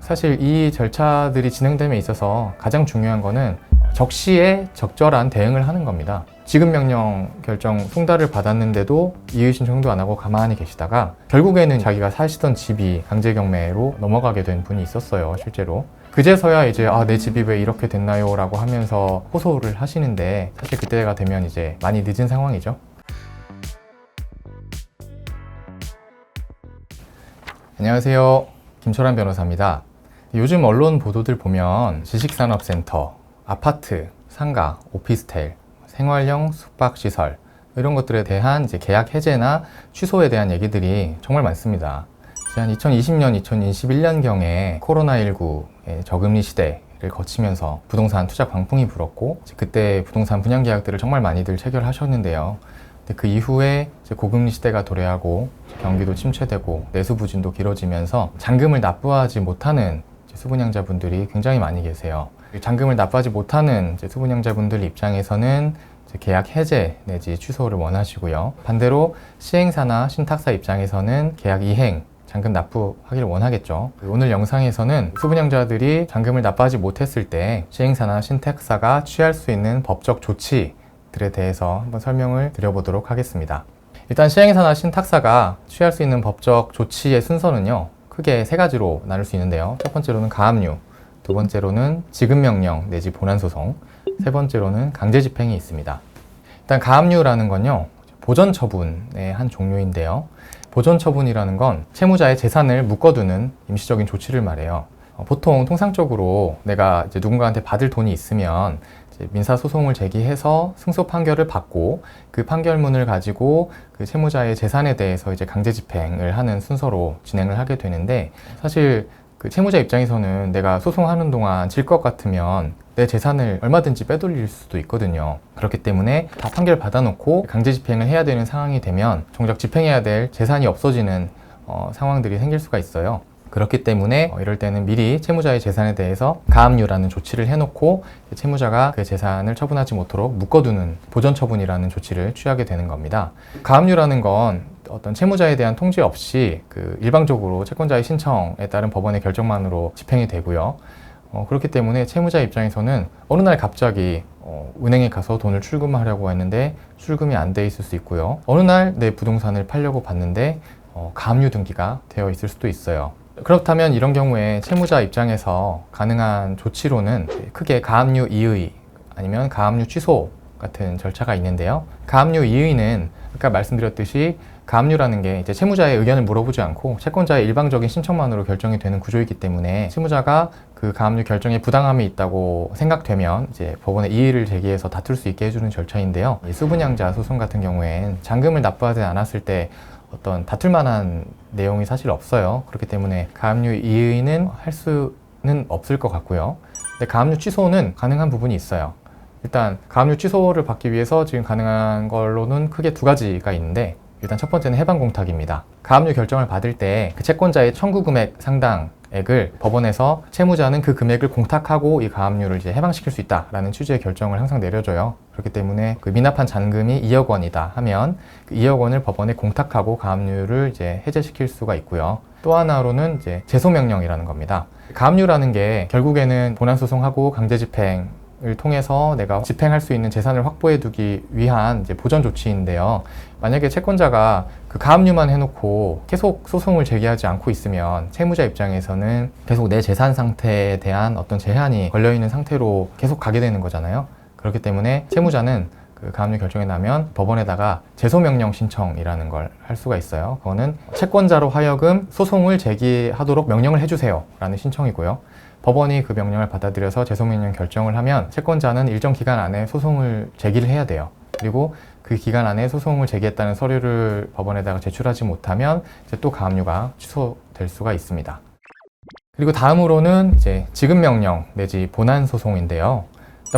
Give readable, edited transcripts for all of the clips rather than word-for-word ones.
사실 이 절차들이 진행됨에 있어서 가장 중요한 거는 적시에 적절한 대응을 하는 겁니다. 지급 명령 결정 송달을 받았는데도 이의 신청도 안 하고 가만히 계시다가 결국에는 자기가 사시던 집이 강제 경매로 넘어가게 된 분이 있었어요, 실제로. 그제서야 이제 내 집이 왜 이렇게 됐나요? 라고 하면서 호소를 하시는데, 사실 그때가 되면 이제 많이 늦은 상황이죠. 안녕하세요, 김철환 변호사입니다. 요즘 언론 보도들 보면 지식산업센터, 아파트, 상가, 오피스텔, 생활형 숙박시설 이런 것들에 대한 이제 계약 해제나 취소에 대한 얘기들이 정말 많습니다. 한 2020년, 2021년경에 코로나19의 저금리 시대를 거치면서 부동산 투자 광풍이 불었고, 그때 부동산 분양 계약들을 정말 많이들 체결하셨는데요. 근데 그 이후에 이제 고금리 시대가 도래하고 경기도 침체되고 내수 부진도 길어지면서 잔금을 납부하지 못하는 수분양자분들이 굉장히 많이 계세요. 잔금을 납부하지 못하는 수분양자분들 입장에서는 계약 해제 내지 취소를 원하시고요. 반대로 시행사나 신탁사 입장에서는 계약 이행, 잔금 납부하기를 원하겠죠. 오늘 영상에서는 수분양자들이 잔금을 납부하지 못했을 때 시행사나 신탁사가 취할 수 있는 법적 조치들에 대해서 한번 설명을 드려보도록 하겠습니다. 일단 시행사나 신탁사가 취할 수 있는 법적 조치의 순서는요, 크게 세 가지로 나눌 수 있는데요. 첫 번째로는 가압류, 두 번째로는 지급명령 내지 본안소송, 세 번째로는 강제집행이 있습니다. 일단 가압류라는 건요, 보전처분의 한 종류인데요. 보전처분이라는 건 채무자의 재산을 묶어두는 임시적인 조치를 말해요. 보통 통상적으로 내가 이제 누군가한테 받을 돈이 있으면 민사소송을 제기해서 승소 판결을 받고 그 판결문을 가지고 그 채무자의 재산에 대해서 이제 강제집행을 하는 순서로 진행을 하게 되는데, 사실 그 채무자 입장에서는 내가 소송하는 동안 질 것 같으면 내 재산을 얼마든지 빼돌릴 수도 있거든요. 그렇기 때문에 다 판결 받아놓고 강제집행을 해야 되는 상황이 되면 정작 집행해야 될 재산이 없어지는 상황들이 생길 수가 있어요. 그렇기 때문에 이럴 때는 미리 채무자의 재산에 대해서 가압류라는 조치를 해놓고 채무자가 그 재산을 처분하지 못하도록 묶어두는 보전처분이라는 조치를 취하게 되는 겁니다. 가압류라는 건 어떤 채무자에 대한 통지 없이 그 일방적으로 채권자의 신청에 따른 법원의 결정만으로 집행이 되고요. 그렇기 때문에 채무자 입장에서는 어느 날 갑자기 은행에 가서 돈을 출금하려고 했는데 출금이 안 돼 있을 수 있고요. 어느 날 내 부동산을 팔려고 봤는데 가압류 등기가 되어 있을 수도 있어요. 그렇다면 이런 경우에 채무자 입장에서 가능한 조치로는 크게 가압류 이의 아니면 가압류 취소 같은 절차가 있는데요. 가압류 이의는 아까 말씀드렸듯이 가압류라는 게 이제 채무자의 의견을 물어보지 않고 채권자의 일방적인 신청만으로 결정이 되는 구조이기 때문에 채무자가 그 가압류 결정에 부당함이 있다고 생각되면 이제 법원에 이의를 제기해서 다툴 수 있게 해주는 절차인데요. 이 수분양자 소송 같은 경우엔 잔금을 납부하지 않았을 때 어떤 다툴 만한 내용이 사실 없어요. 그렇기 때문에 가압류 이의는 할 수는 없을 것 같고요. 근데 가압류 취소는 가능한 부분이 있어요. 일단 가압류 취소를 받기 위해서 지금 가능한 걸로는 크게 두 가지가 있는데, 일단 첫 번째는 해방공탁입니다. 가압류 결정을 받을 때 그 채권자의 청구 금액 상당액을 법원에서 채무자는 그 금액을 공탁하고 이 가압류를 이제 해방시킬 수 있다라는 취지의 결정을 항상 내려줘요. 그렇기 때문에 그 미납한 잔금이 2억 원이다 하면 그 2억 원을 법원에 공탁하고 가압류를 이제 해제시킬 수가 있고요. 또 하나로는 이제 제소명령이라는 겁니다. 가압류라는 게 결국에는 본안소송하고 강제집행 을 통해서 내가 집행할 수 있는 재산을 확보해 두기 위한 이제 보전 조치인데요. 만약에 채권자가 그 가압류만 해놓고 계속 소송을 제기하지 않고 있으면 채무자 입장에서는 계속 내 재산 상태에 대한 어떤 제한이 걸려있는 상태로 계속 가게 되는 거잖아요. 그렇기 때문에 채무자는 그 가압류 결정이 나면 법원에다가 제소명령 신청이라는 걸 할 수가 있어요. 그거는 채권자로 하여금 소송을 제기하도록 명령을 해주세요 라는 신청이고요. 법원이 그 명령을 받아들여서 제소명령 결정을 하면 채권자는 일정 기간 안에 소송을 제기를 해야 돼요. 그리고 그 기간 안에 소송을 제기했다는 서류를 법원에다가 제출하지 못하면 이제 또 가압류가 취소될 수가 있습니다. 그리고 다음으로는 이제 지급명령 내지 본안소송인데요.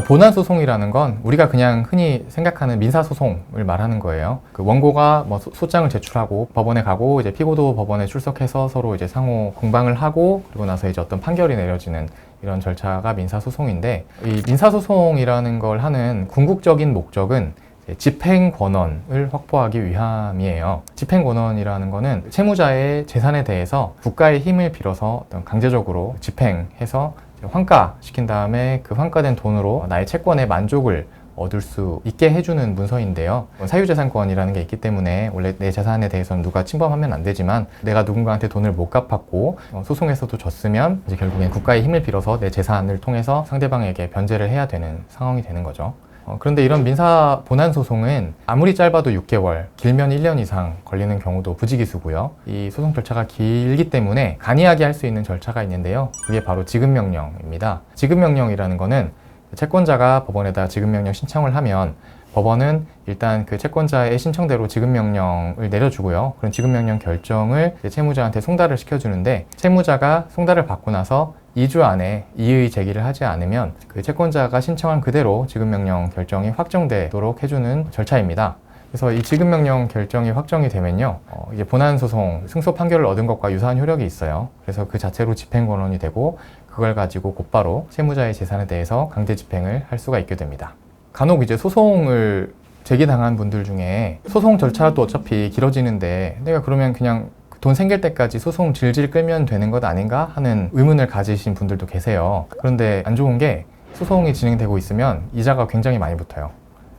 본안소송이라는 건 우리가 그냥 흔히 생각하는 민사소송을 말하는 거예요. 그 원고가 뭐 소장을 제출하고 법원에 가고 이제 피고도 법원에 출석해서 서로 이제 상호 공방을 하고 그리고 나서 이제 어떤 판결이 내려지는 이런 절차가 민사소송인데, 이 민사소송이라는 걸 하는 궁극적인 목적은 집행 권한을 확보하기 위함이에요. 집행 권한이라는 거는 채무자의 재산에 대해서 국가의 힘을 빌어서 어떤 강제적으로 집행해서 환가시킨 다음에 그 환가된 돈으로 나의 채권의 만족을 얻을 수 있게 해주는 문서인데요. 사유재산권이라는 게 있기 때문에 원래 내 재산에 대해서는 누가 침범하면 안 되지만 내가 누군가한테 돈을 못 갚았고 소송에서도 졌으면 이제 결국엔 국가의 힘을 빌어서 내 재산을 통해서 상대방에게 변제를 해야 되는 상황이 되는 거죠. 그런데 이런 민사 본안 소송은 아무리 짧아도 6개월, 길면 1년 이상 걸리는 경우도 부지기수고요. 이 소송 절차가 길기 때문에 간이하게 할 수 있는 절차가 있는데요. 그게 바로 지급명령입니다. 지급명령이라는 거는 채권자가 법원에다 지급명령 신청을 하면 법원은 일단 그 채권자의 신청대로 지급명령을 내려주고요. 그런 지급명령 결정을 채무자한테 송달을 시켜주는데 채무자가 송달을 받고 나서 2주 안에 이의 제기를 하지 않으면 그 채권자가 신청한 그대로 지급명령 결정이 확정되도록 해주는 절차입니다. 그래서 이 지급명령 결정이 확정이 되면요, 이제 본안소송 승소 판결을 얻은 것과 유사한 효력이 있어요. 그래서 그 자체로 집행권한이 되고 그걸 가지고 곧바로 채무자의 재산에 대해서 강제 집행을 할 수가 있게 됩니다. 간혹 이제 소송을 제기당한 분들 중에 소송 절차도 어차피 길어지는데 내가 그러면 그냥 돈 생길 때까지 소송 질질 끌면 되는 것 아닌가 하는 의문을 가지신 분들도 계세요. 그런데 안 좋은 게 소송이 진행되고 있으면 이자가 굉장히 많이 붙어요.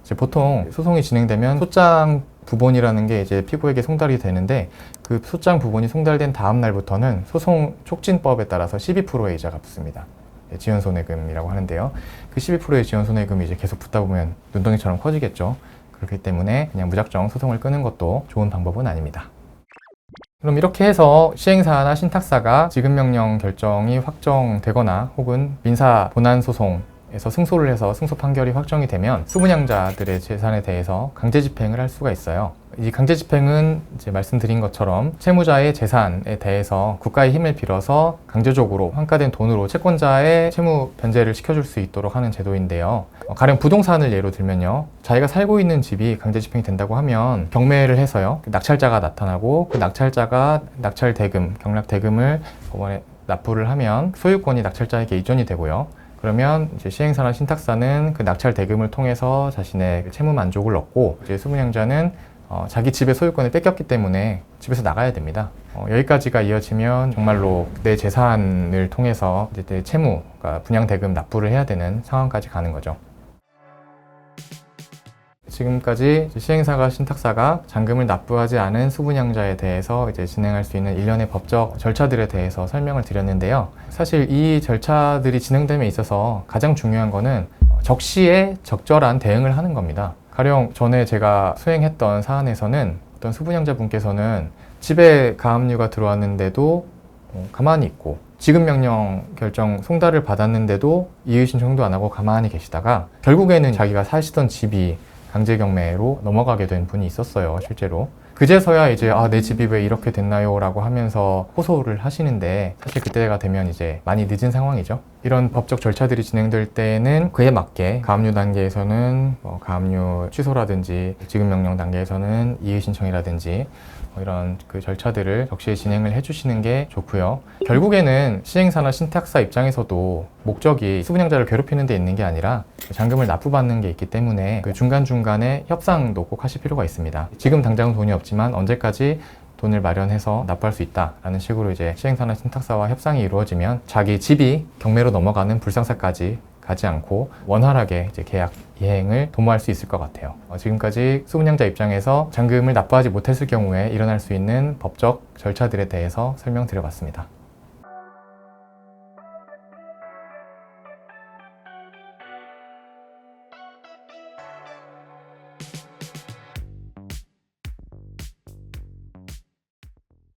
이제 보통 소송이 진행되면 소장 부본이라는 게 이제 피고에게 송달이 되는데 그 소장 부본이 송달된 다음 날부터는 소송 촉진법에 따라서 12%의 이자가 붙습니다. 지연손해금이라고 하는데요. 그 12%의 지연손해금이 이제 계속 붙다 보면 눈덩이처럼 커지겠죠. 그렇기 때문에 그냥 무작정 소송을 끄는 것도 좋은 방법은 아닙니다. 그럼 이렇게 해서 시행사나 신탁사가 지급명령 결정이 확정되거나 혹은 민사 본안소송에서 승소를 해서 승소 판결이 확정이 되면 수분양자들의 재산에 대해서 강제 집행을 할 수가 있어요. 이 강제 집행은 이제 말씀드린 것처럼 채무자의 재산에 대해서 국가의 힘을 빌어서 강제적으로 환가된 돈으로 채권자의 채무 변제를 시켜줄 수 있도록 하는 제도인데요. 가령 부동산을 예로 들면요, 자기가 살고 있는 집이 강제 집행이 된다고 하면 경매를 해서요, 낙찰자가 나타나고 그 낙찰자가 낙찰 대금, 경락 대금을 법원에 납부를 하면 소유권이 낙찰자에게 이전이 되고요. 그러면 이제 시행사나 신탁사는 그 낙찰 대금을 통해서 자신의 채무 만족을 얻고 이제 수분양자는 자기 집의 소유권을 뺏겼기 때문에 집에서 나가야 됩니다. 여기까지가 이어지면 정말로 내 재산을 통해서 이제 내 채무, 그러니까 분양 대금 납부를 해야 되는 상황까지 가는 거죠. 지금까지 시행사가 신탁사가 잔금을 납부하지 않은 수분양자에 대해서 이제 진행할 수 있는 일련의 법적 절차들에 대해서 설명을 드렸는데요. 사실 이 절차들이 진행됨에 있어서 가장 중요한 거는 적시에 적절한 대응을 하는 겁니다. 가령 전에 제가 수행했던 사안에서는 어떤 수분양자 분께서는 집에 가압류가 들어왔는데도 가만히 있고 지급명령 결정 송달을 받았는데도 이의 신청도 안 하고 가만히 계시다가 결국에는 자기가 사시던 집이 강제경매로 넘어가게 된 분이 있었어요, 실제로. 그제서야 이제 내 집이 왜 이렇게 됐나요? 라고 하면서 호소를 하시는데 사실 그때가 되면 이제 많이 늦은 상황이죠. 이런 법적 절차들이 진행될 때는 그에 맞게 가압류 단계에서는 가압류 취소라든지 지급명령 단계에서는 이의 신청이라든지 이런 그 절차들을 적시에 진행을 해주시는 게 좋고요. 결국에는 시행사나 신탁사 입장에서도 목적이 수분양자를 괴롭히는 데 있는 게 아니라 잔금을 납부받는 게 있기 때문에 그 중간중간에 협상도 꼭 하실 필요가 있습니다. 지금 당장은 돈이 없지만 언제까지 돈을 마련해서 납부할 수 있다라는 식으로 이제 시행사나 신탁사와 협상이 이루어지면 자기 집이 경매로 넘어가는 불상사까지 가지 않고 원활하게 이제 계약 이행을 도모할 수 있을 것 같아요. 지금까지 수분양자 입장에서 잔금을 납부하지 못했을 경우에 일어날 수 있는 법적 절차들에 대해서 설명드려봤습니다.